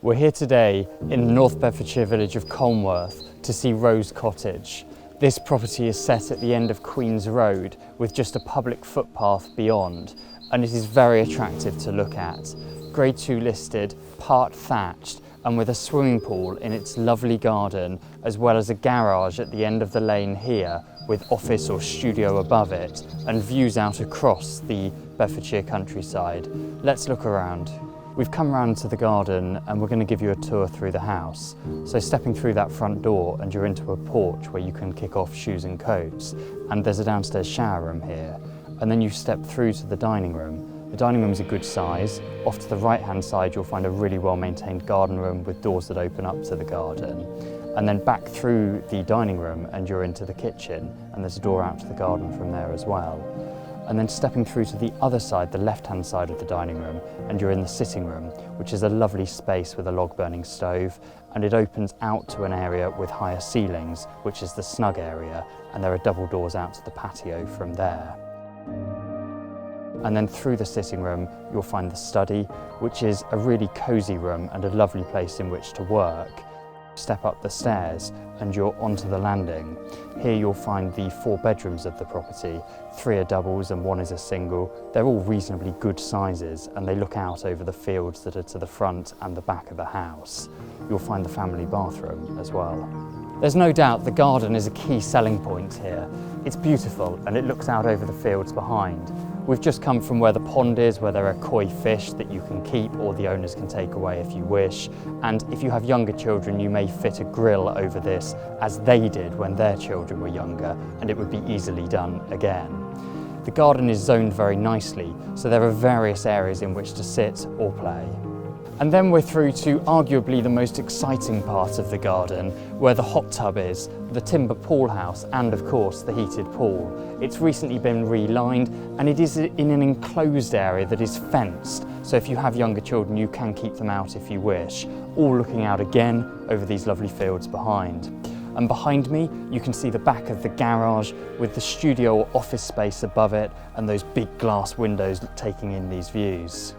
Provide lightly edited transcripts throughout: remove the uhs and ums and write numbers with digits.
We're here today in the North Bedfordshire village of Colmworth to see Rose Cottage. This property is set at the end of Queen's Road with just a public footpath beyond, and it is very attractive to look at. Grade 2 listed, part thatched, and with a swimming pool in its lovely garden, as well as a garage at the end of the lane here with office or studio above it and views out across the Bedfordshire countryside. Let's look around. We've come round to the garden and we're going to give you a tour through the house. So stepping through that front door and you're into a porch where you can kick off shoes and coats, and there's a downstairs shower room here. And then you step through to the dining room. The dining room is a good size. Off to the right hand side you'll find a really well maintained garden room with doors that open up to the garden. And then back through the dining room and you're into the kitchen, and there's a door out to the garden from there as well. And then stepping through to the other side, the left-hand side of the dining room, and you're in the sitting room, which is a lovely space with a log-burning stove, and it opens out to an area with higher ceilings, which is the snug area, and there are double doors out to the patio from there. And then through the sitting room, you'll find the study, which is a really cosy room and a lovely place in which to work. Step up the stairs and you're onto the landing. Here you'll find the 4 bedrooms of the property. 3 are doubles and 1 is a single. They're all reasonably good sizes and they look out over the fields that are to the front and the back of the house. You'll find the family bathroom as well. There's no doubt the garden is a key selling point here. It's beautiful and it looks out over the fields behind. We've just come from where the pond is, where there are koi fish that you can keep or the owners can take away if you wish. And if you have younger children, you may fit a grill over this as they did when their children were younger, and it would be easily done again. The garden is zoned very nicely, so there are various areas in which to sit or play. And then we're through to arguably the most exciting part of the garden, where the hot tub is, the timber pool house, and of course the heated pool. It's recently been relined and it is in an enclosed area that is fenced, so if you have younger children you can keep them out if you wish, all looking out again over these lovely fields behind. And behind me you can see the back of the garage with the studio or office space above it and those big glass windows taking in these views.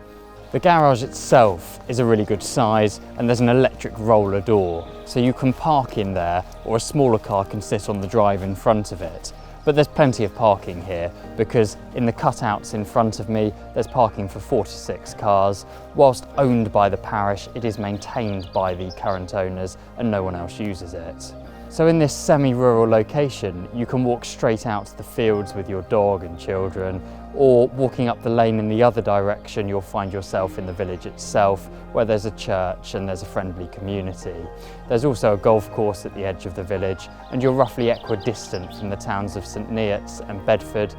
The garage itself is a really good size and there's an electric roller door, so you can park in there or a smaller car can sit on the drive in front of it. But there's plenty of parking here because in the cutouts in front of me there's parking for 4 to 6 cars. Whilst owned by the parish, it is maintained by the current owners and no one else uses it. So in this semi-rural location, you can walk straight out to the fields with your dog and children, or walking up the lane in the other direction, you'll find yourself in the village itself, where there's a church and there's a friendly community. There's also a golf course at the edge of the village, and you're roughly equidistant from the towns of St Neots and Bedford.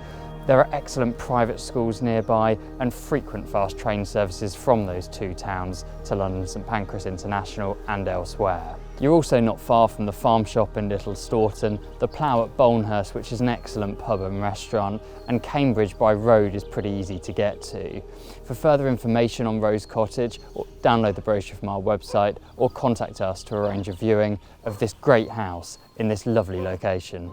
There are excellent private schools nearby and frequent fast train services from those 2 towns to London St Pancras International and elsewhere. You're also not far from the farm shop in Little Staunton, the Plough at Bolnhurst, which is an excellent pub and restaurant, and Cambridge by road is pretty easy to get to. For further information on Rose Cottage, download the brochure from our website or contact us to arrange a viewing of this great house in this lovely location.